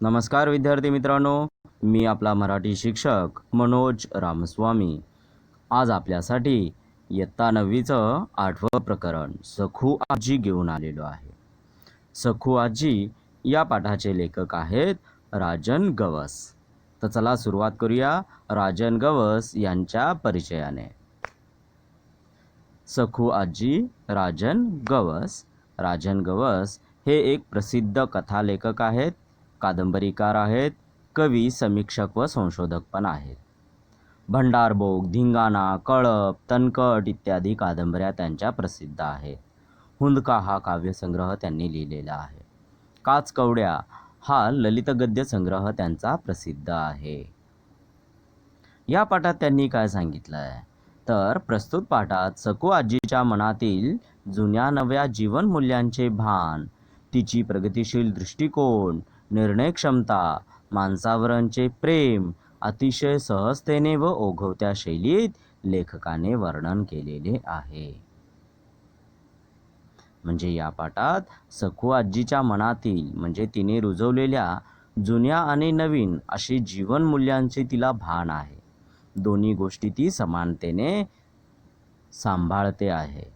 नमस्कार विद्यार्थी मित्रांनो, मी आपला मराठी शिक्षक मनोज रामस्वामी. आज आपल्यासाठी इयत्ता 9वीचं 8वं प्रकरण सखू आजी घेऊन आलेलो आहे. सखू आजी या पाठाचे लेखक आहेत राजन गवस. तर चला सुरुवात करूया राजन गवस यांच्या परिचयाने. सखू आजी राजन गवस. राजन गवस हे एक प्रसिद्ध कथालेखक आहेत, कादंबरीकार आहेत, कवी, समीक्षक व संशोधक पण आहेत. भंडारभोग, धिंगाणा, कळप, तनकट इत्यादी कादंबऱ्या त्यांच्या प्रसिद्ध आहेत. हुंदका हा काव्यसंग्रह त्यांनी लिहिलेला आहे. काचकवड्या हा ललित गद्य संग्रह त्यांचा प्रसिद्ध आहे. या पाठात त्यांनी काय सांगितलं आहे तर प्रस्तुत पाठात सखू आजीच्या मनातील जुन्या नव्या जीवन मूल्यांचे भान, तिची प्रगतिशील दृष्टिकोन, निर्णय क्षमता, माणसावरचे प्रेम अतिशय सहजतेने व ओघवत्या शैलीत लेखकाने वर्णन केलेले आहे. म्हणजे या पाठात सखू आजीच्या मनातील म्हणजे तिने रुजवलेल्या जुन्या आणि नवीन अशी जीवन मूल्यांचे तिला भान आहे. दोन्ही गोष्टी ती समानतेने सांभाळते आहे.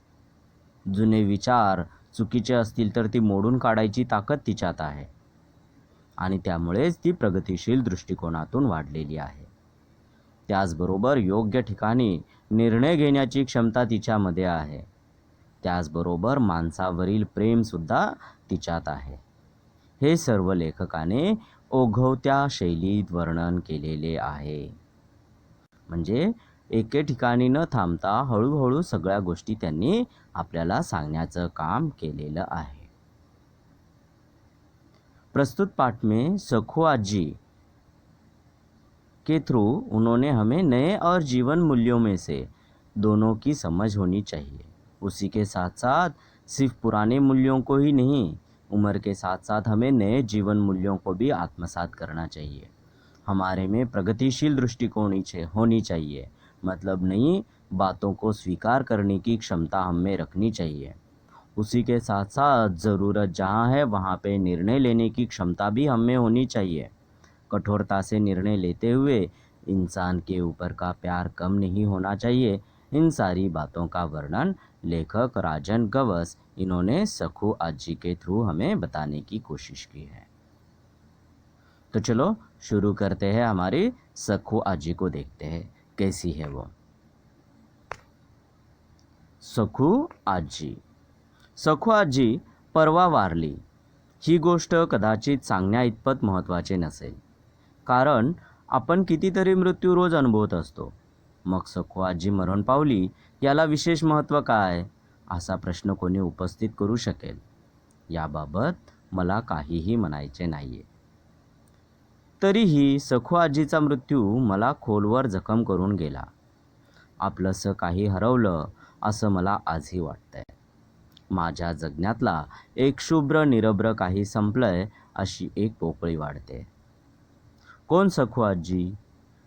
जुने विचार चुकीचे असतील तर ती मोडून काढायची ताकद तिच्यात आहे आणि त्यामुळेच ती प्रगतिशील दृष्टिकोनातून वाढलेली आहे. त्याचबरोबर योग्य ठिकाणी निर्णय घेण्याची क्षमता तिच्यामध्ये आहे. त्याचबरोबर माणसावरील प्रेमसुद्धा तिच्यात आहे. हे सर्व लेखकाने ओघवत्या शैलीत वर्णन केलेले आहे. म्हणजे एके ठिकाणी न थांबता हळूहळू सगळ्या गोष्टी त्यांनी आपल्याला सांगण्याचं काम केलेलं आहे. प्रस्तुत पाठ में सखू आजी के थ्रू उन्होंने हमें नए और जीवन मूल्यों में से दोनों की समझ होनी चाहिए. उसी के साथ साथ सिर्फ पुराने मूल्यों को ही नहीं, उम्र के साथ साथ हमें नए जीवन मूल्यों को भी आत्मसात करना चाहिए. हमारे में प्रगतिशील दृष्टिकोण होनी चाहिए, मतलब नई बातों को स्वीकार करने की क्षमता हम में रखनी चाहिए. उसी के साथ साथ ज़रूरत जहाँ है वहाँ पे निर्णय लेने की क्षमता भी हम में होनी चाहिए. कठोरता से निर्णय लेते हुए इंसान के ऊपर का प्यार कम नहीं होना चाहिए. इन सारी बातों का वर्णन लेखक राजन गवस इन्होंने सखू आजी के थ्रू हमें बताने की कोशिश की है. तो चलो शुरू करते हैं. हमारी सखू आजी को देखते हैं कैसी है वो. सखू आजी. सखू आजी परवा वारली ही गोष्ट कदाचित सांगण्या इतपत महत्त्वाचे नसेल, कारण आपण कितीतरी मृत्यू रोज अनुभवत असतो. मग सखू आजी मरण पावली याला विशेष महत्त्व काय, असा प्रश्न कोणी उपस्थित करू शकेल. याबाबत मला काहीही म्हणायचे नाहीये. तरीही सखू आजीचा मृत्यू मला खोलवर जखम करून गेला. आपलंसं काही हरवलं असं मला आजही वाटतंय. माझ्या जगण्यातला एक शुभ्र निरभ्र काही संपलंय अशी एक पोकळी वाढते. कोण सखू आजी?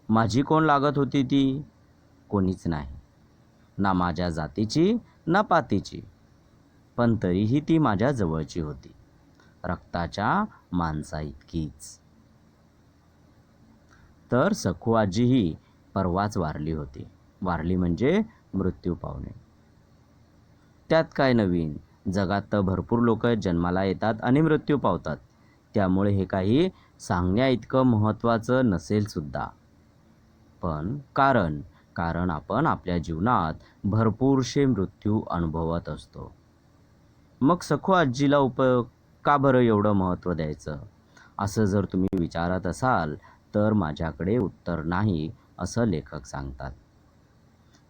माझी कोण लागत होती ती? कोणीच नाही. ना माझ्या जातीची ना पातीची, पण तरीही ती माझ्या जवळची होती, रक्ताच्या माणसा इतकीच. तर सखू आजी ही परवाच वारली होती. वारली म्हणजे मृत्यू पावणे. त्यात काय नवीन? जगात तर भरपूर लोक जन्माला येतात आणि मृत्यू पावतात. त्यामुळे हे काही सांगण्या इतकं महत्त्वाचं नसेल सुद्धा. पण कारण आपण आपल्या जीवनात भरपूरसे मृत्यू अनुभवत असतो. मग सखू आजीला का बरं एवढं महत्त्व द्यायचं, असं जर तुम्ही विचारत असाल तर माझ्याकडे उत्तर नाही असं लेखक सांगतात.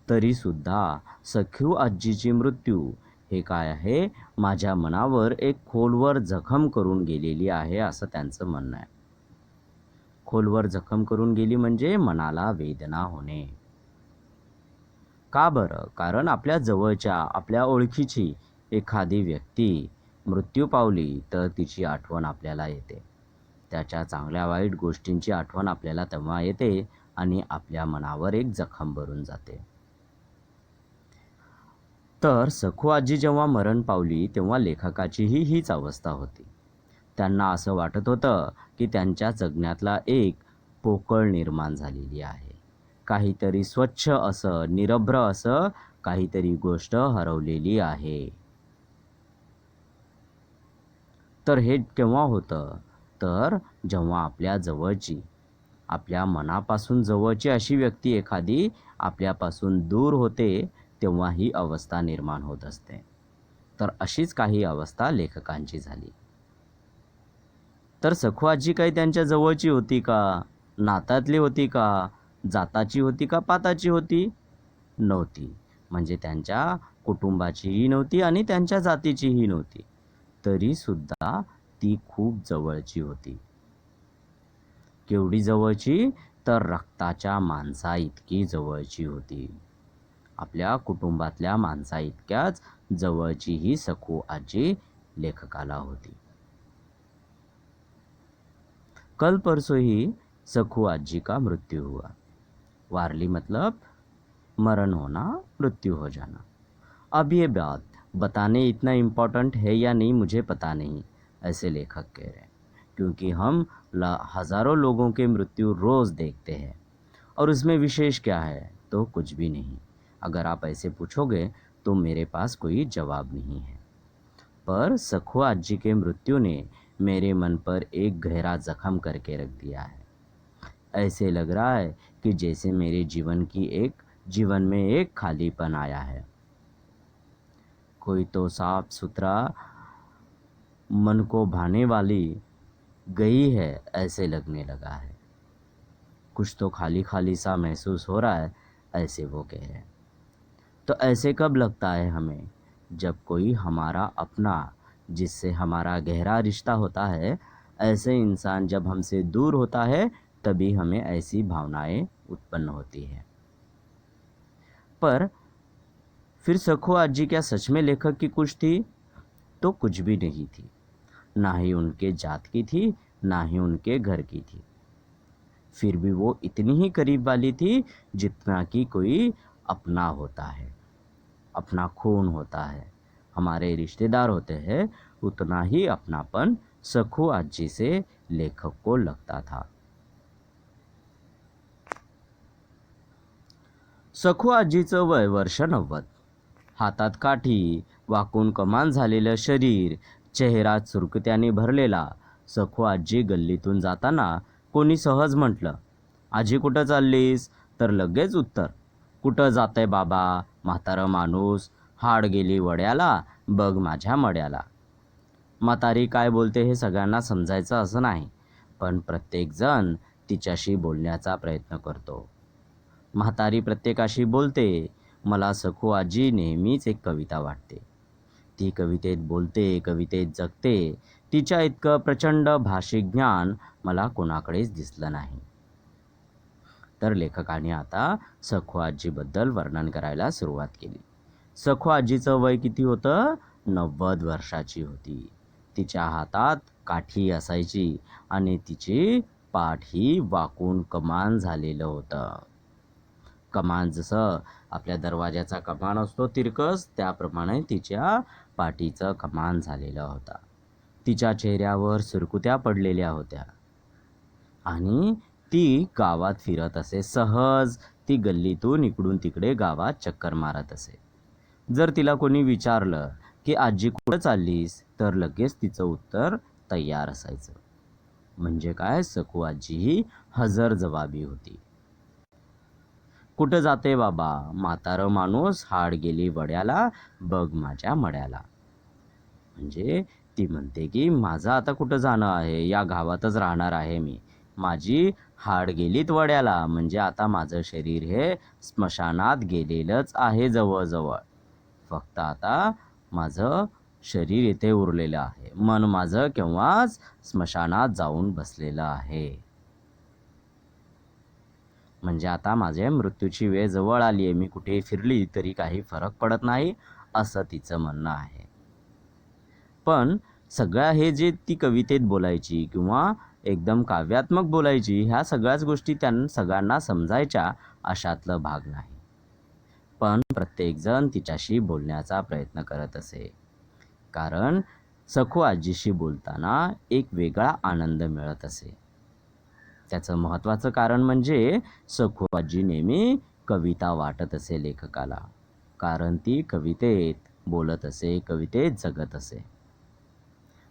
तरीसुद्धा सखू आजीची मृत्यू हे काय आहे, माझ्या मनावर एक खोलवर जखम करून गेलेली आहे असं त्यांचं म्हणणं आहे. खोलवर जखम करून गेली म्हणजे मनाला वेदना होणे. का बरं? कारण आपल्या जवळच्या आपल्या ओळखीची एखादी व्यक्ती मृत्यू पावली तर तिची आठवण आपल्याला येते. त्याच्या चांगल्या वाईट गोष्टींची आठवण आपल्याला तेव्हा येते आणि आपल्या मनावर एक जखम भरून जाते. तर सखू आजी जेव्हा मरण पावली तेव्हा लेखकाचीही हीच अवस्था होती. त्यांना असं वाटत होतं की त्यांच्या जगण्यातला एक पोकळ निर्माण झालेली आहे. काहीतरी स्वच्छ असं, निरभ्र असं काहीतरी गोष्ट हरवलेली आहे. तर हे केव्हा होतं? तर जेव्हा आपल्या जवळची, आपल्या मनापासून जवळची अशी व्यक्ती एखादी आपल्यापासून दूर होते, तेव्हा ही अवस्था निर्माण होत असते. तर अशीच काही अवस्था लेखकांची झाली. तर सखू आजी काही त्यांच्या जवळची होती का? नातातली होती का? जाताची होती का पाताची होती? नव्हती. म्हणजे त्यांच्या कुटुंबाचीही नव्हती आणि त्यांच्या जातीचीही नव्हती. तरीसुद्धा ती खूप जवळची होती. केवढी जवळची? तर रक्ताच्या माणसाइतकी जवळची होती. आपल्या कुटुंबातल्या माणसाइतक्याच जवळची ही सखू आजी लेखकाला होती. कल परसों ही सखू आजी का मृत्यू हुआ. वारली मतलब मरण होना, मृत्यु हो जाना. अब ये बात बताने इतना इम्पोर्टेंट है या नहीं मुझे पता नहीं, ऐसे लेखक कह रहे हैं, क्योंकि हम हज़ारों लोगों के मृत्यु रोज़ देखते हैं और उसमें विशेष क्या है? तो कुछ भी नहीं. अगर आप ऐसे पूछोगे तो मेरे पास कोई जवाब नहीं है. पर सखू आजी के मृत्यु ने मेरे मन पर एक गहरा जख्म करके रख दिया है. ऐसे लग रहा है कि जैसे मेरे जीवन में एक खालीपन आया है. कोई तो साफ सुथरा मन को भाने वाली गई है, ऐसे लगने लगा है. कुछ तो खाली खाली सा महसूस हो रहा है, ऐसे वो कह रहे हैं. तो ऐसे कब लगता है हमें? जब कोई हमारा अपना, जिससे हमारा गहरा रिश्ता होता है, ऐसे इंसान जब हमसे दूर होता है, तभी हमें ऐसी भावनाएं उत्पन्न होती है. पर फिर सखू आजी क्या सच में लेखक की कुछ थी? तो कुछ भी नहीं थी. ना ही उनके जात की थी, ना ही उनके घर की थी. फिर भी वो इतनी ही करीब वाली थी जितना कि कोई अपना होता है, अपना खून होता है, हमारे रिश्तेदार होते हैं, उतना ही अपनापन सखू आजी से लेखक को लगता था. सखू आजीचं वय वर्ष 90. हातात काठी, वाकून कमान झालेलं शरीर, चेहरा चुरकुत्याने भरलेला. सखू आजी गल्लीतून जाताना कोणी सहज म्हटलं, आजी कुठं चाललीस? तर लगेच उत्तर, कुठं जातंय बाबा, म्हातारं माणूस, हाड गेली वड्याला, बघ माझ्या मड्याला. म्हातारी काय बोलते हे सगळ्यांना समजायचं असं नाही, पण प्रत्येकजण तिच्याशी बोलण्याचा प्रयत्न करतो. म्हातारी प्रत्येकाशी बोलते. मला सखू आजी नेहमीच एक कविता वाटते. ती कवितेत बोलते, कवितेत जगते. तिच्या इतकं प्रचंड भाषिक ज्ञान मला कोणाकडेच दिसलं नाही. तर लेखकाने आता सखू आजीबद्दल वर्णन करायला सुरुवात केली. सखू आजीचं वय किती होतं? 90 वर्षाची होती. तिच्या हातात काठी असायची आणि तिची पाठ ही वाकून कमान झालेलं होतं. कमान जसं आपल्या दरवाजाचा कमान असतो तिरकस, त्याप्रमाणे तिच्या पाठीचं कमान झालेलं होता. तिच्या चेहऱ्यावर सुरकुत्या पडलेल्या होत्या आणि ती गावात फिरत असे. सहज ती गल्लीतून इकडून तिकडे गावात चक्कर मारत असे. जर तिला कोणी विचारलं की आजी कुठं चाललीस, तर लगेच तिचं उत्तर तयार असायचं. म्हणजे काय, सखू आजी ही हजर जवाबी होती. कुठं जाते बाबा, म्हातारं माणूस, हाड गेली वड्याला, बघ माझ्या मड्याला. म्हणजे ती म्हणते की माझं आता कुठं जाणं आहे, या गावातच राहणार आहे मी. माझी हाड गेलीत वड्याला, म्हणजे आता माझं शरीर हे स्मशानात गेलेलंच आहे जवळजवळ. फक्त आता माझं शरीर इथे उरलेलं आहे, मन माझं केव्हाच स्मशानात जाऊन बसलेलं आहे. म्हणजे आता माझ्या मृत्यूची वेळ जवळ आली आहे, मी कुठे फिरली तरी काही फरक पडत नाही, असं तिचं म्हणणं आहे. पण सगळ्या हे जे ती कवितेत बोलायची किंवा एकदम काव्यात्मक बोलायची, ह्या सगळ्याच गोष्टी त्यांना सगळ्यांना समजायच्या अशातलं भाग नाही. पण प्रत्येकजण तिच्याशी बोलण्याचा प्रयत्न करत असे. कारण सखू आजीशी बोलताना एक वेगळा आनंद मिळत असे. त्याचं महत्त्वाचं कारण म्हणजे सखू आजी नेहमी कविता वाटत असे लेखकाला. कारण ती कवितेत बोलत असे, कवितेत जगत असे.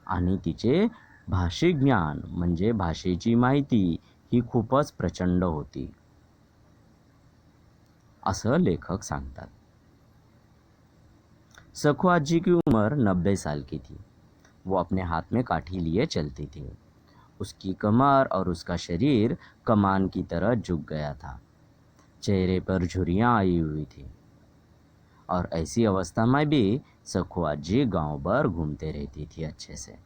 आणि तिचे भाषिक ज्ञान म्हणजे भाषेची माहिती ही खूपच प्रचंड होती, असं लेखक सांगतात. सखू आजी की उम्र 90 साल की थी. वो अपने हाथ में काठी लिए चलती थी. उसकी कमर और उसका शरीर कमान की तरह झुक गया था. चेहरे पर झुर्रियाँ आई हुई थी. और ऐसी अवस्था में भी सखू आजी गांव भर घूमते रहती थी अच्छे से.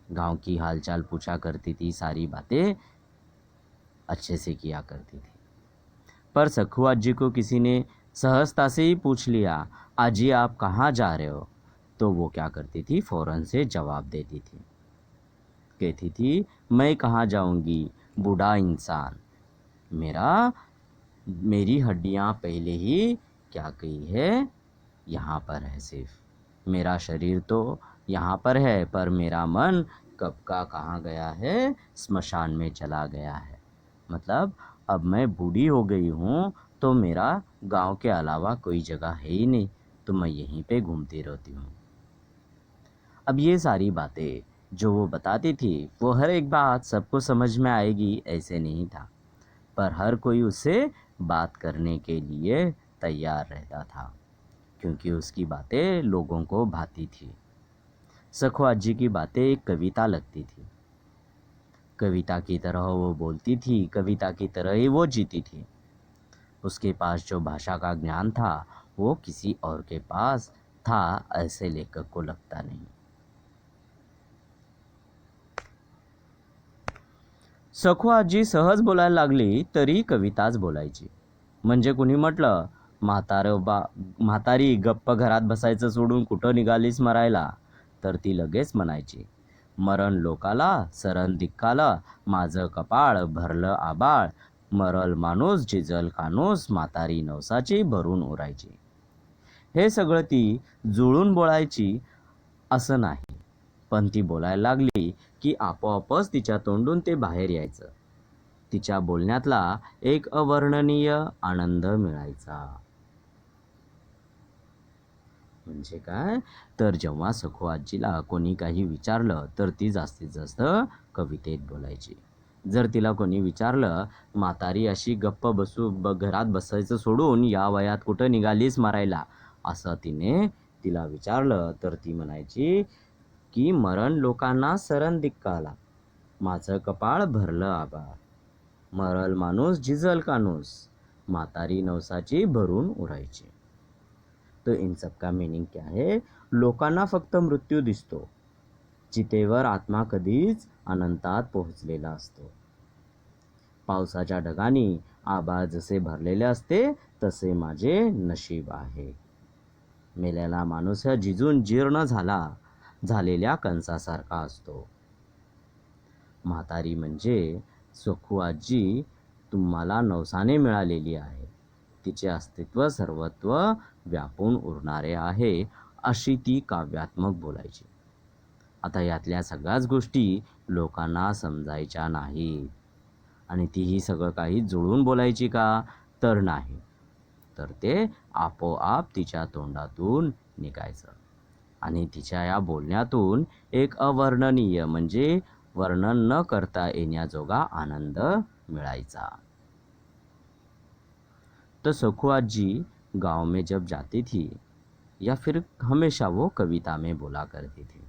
गांव की हालचाल पूछा करती थी, सारी बातें अच्छे से किया करती थी. पर सखू आजी को किसी ने सहजता से ही पूछ लिया, आजी आप कहाँ जा रहे हो? तो वो क्या करती थी, फौरन से जवाब देती थी. कहती थी, मैं कहाँ जाऊंगी, बूढ़ा इंसान. मेरा मेरी हड्डियाँ पहले ही क्या गई है, यहाँ पर है सिर्फ. मेरा शरीर तो यहाँ पर है, पर मेरा मन कब का कहाँ गया है, स्मशान में चला गया है. मतलब अब मैं बूढ़ी हो गई हूँ, तो मेरा गांव के अलावा कोई जगह है ही नहीं, तो मैं यहीं पे घूमती रहती हूँ. अब ये सारी बातें जो वो बताती थी, वो हर एक बात सबको समझ में आएगी ऐसे नहीं था, पर हर कोई उससे बात करने के लिए तैयार रहता था, क्योंकि उसकी बातें लोगों को भाती थी. सखू आजी की बातें एक कविता लगती थी. कविता की तरह वो बोलती थी, कविता की तरह ही वो जीती थी. उसके पास जो भाषा का ज्ञान था, वो किसी और के पास था ऐसे लेखक को लगता नहीं. सखू आजी सहज बोलायला लागली तरी कविताच बोलायची. म्हणजे कुणी म्हटलं, म्हातारी गप्प घरात बसायचं सोडून कुठं निघालीस मरायला, तर ती लगेच म्हणायची, मरण लोकाला सरण दिक्काला, माझं कपाळ भरलं आबाळ, मरल माणूस झिजल कानूस, म्हातारी नवसाची भरून उरायची. हे सगळं ती जुळून बोलायची असं नाही, पण ती बोलायला लागली की आपोआपच तिच्या तोंडून ते बाहेर यायचं. तिच्या बोलण्यातला एक अवर्णनीय आनंद मिळायचा. म्हणजे काय, तर जेव्हा सखू आजीला कोणी काही विचारलं तर ती जास्तीत जास्त कवितेत बोलायची. जर तिला कोणी विचारलं, म्हातारी अशी गप्प घरात बसायचं सोडून या वयात कुठं निघालीस मारायला, असं तिला विचारलं, तर ती म्हणायची की मरण लोकांना सरण दिक्काला, माझं कपाळ भरलं आभाळ, मरल माणूस झिजल कानूस, म्हातारी नवसाची भरून उरायची. तो इन सब का मीनिंग क्या है, लोकांना फक्त मृत्यू दिसतो, चितेवर आत्मा कधीच अनंतात पोहोचलेला असतो. पावसाच्या ढगांनी आभाळ जसे भरलेले असते तसे माझे नशीब आहे. मेलेला माणूस हा झिजून जीर्ण झालेल्या कंसासारखा असतो. म्हातारी म्हणजे सखू आजी तुम्हाला नवसाने मिळालेली आहे. तिचे अस्तित्व सर्वत्व व्यापून उरणारे आहे, अशी ती काव्यात्मक बोलायची. आता यातल्या सगळ्याच गोष्टी लोकांना समजायच्या नाहीत. आणि तीही सगळं काही जुळून बोलायची का, तर नाही, तर ते आपोआप तिच्या तोंडातून निघायचं. आणि तिच्या या बोलण्यातून एक अवर्णनीय म्हणजे वर्णन न करता येण्याजोगा आनंद मिळायचा. तो सखू आजी गांव में जब जाती थी या फिर हमेशा वो कविता में बोला करती थी,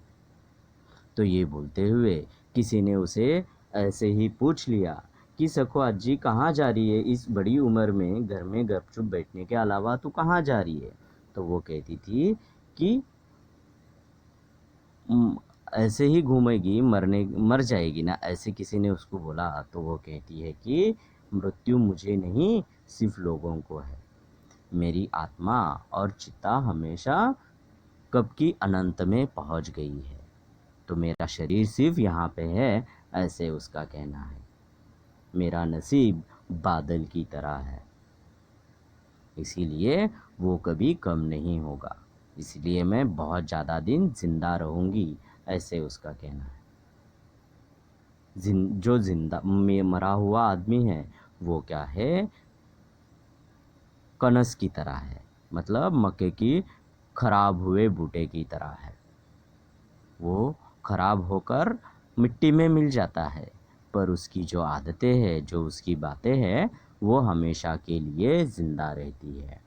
तो ये बोलते हुए किसी ने उसे ऐसे ही पूछ लिया कि सखू आजी कहाँ जा रही है, इस बड़ी उम्र में घर में गपचुप बैठने के अलावा तू कहाँ जा रही है? तो वो कहती थी कि ऐसे ही घूमेगी, मर जाएगी ना, ऐसे किसी ने उसको बोला, तो वो कहती है कि मृत्यु मुझे नहीं सिर्फ लोगों को है. मेरी आत्मा और चित्ता हमेशा कब की अनंत में पहुंच गई है, तो मेरा शरीर सिर्फ यहाँ पे है, ऐसे उसका कहना है. मेरा नसीब बादल की तरह है, इसीलिए वो कभी कम नहीं होगा. इसलिए मैं बहुत ज़्यादा दिन जिंदा रहूँगी, ऐसे उसका कहना है। जो जिंदा में मरा हुआ आदमी है वो क्या है, कनस की तरह है, मतलब मक्के की खराब हुए बूटे की तरह है। वो खराब होकर मिट्टी में मिल जाता है, पर उसकी जो आदतें हैं, जो उसकी बातें हैं, वो हमेशा के लिए ज़िंदा रहती है।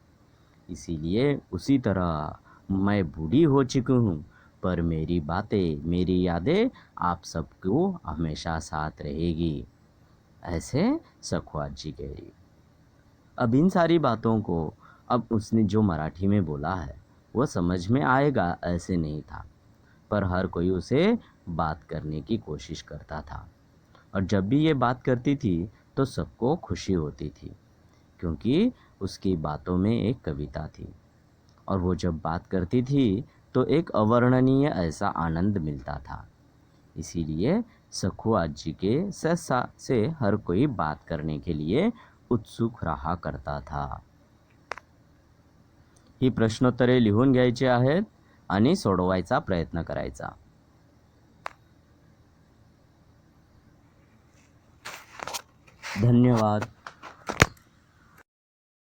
इसीलिए उसी तरह मैं बूढ़ी हो चुकी हूँ, पर मेरी बातें, मेरी यादें आप सबको हमेशा साथ रहेगी, ऐसे सखुआ जी कह रही। अब इन सारी बातों को अब उसने जो मराठी में बोला है वो समझ में आएगा ऐसे नहीं था, पर हर कोई उसे बात करने की कोशिश करता था। और जब भी ये बात करती थी तो सबको खुशी होती थी, क्योंकि उसकी बातों में एक कविता थी। और वो जब बात करती थी तो एक अवर्णनीय ऐसा आनंद मिलता था। इसीलिए सखुआ जी के से हर कोई बात करने के लिए उत्सुक रहा करता था। ही प्रश्नोत्तरे लिहून घ्यायची आहेत आणि सोडवायचा प्रयत्न करायचा। धन्यवाद।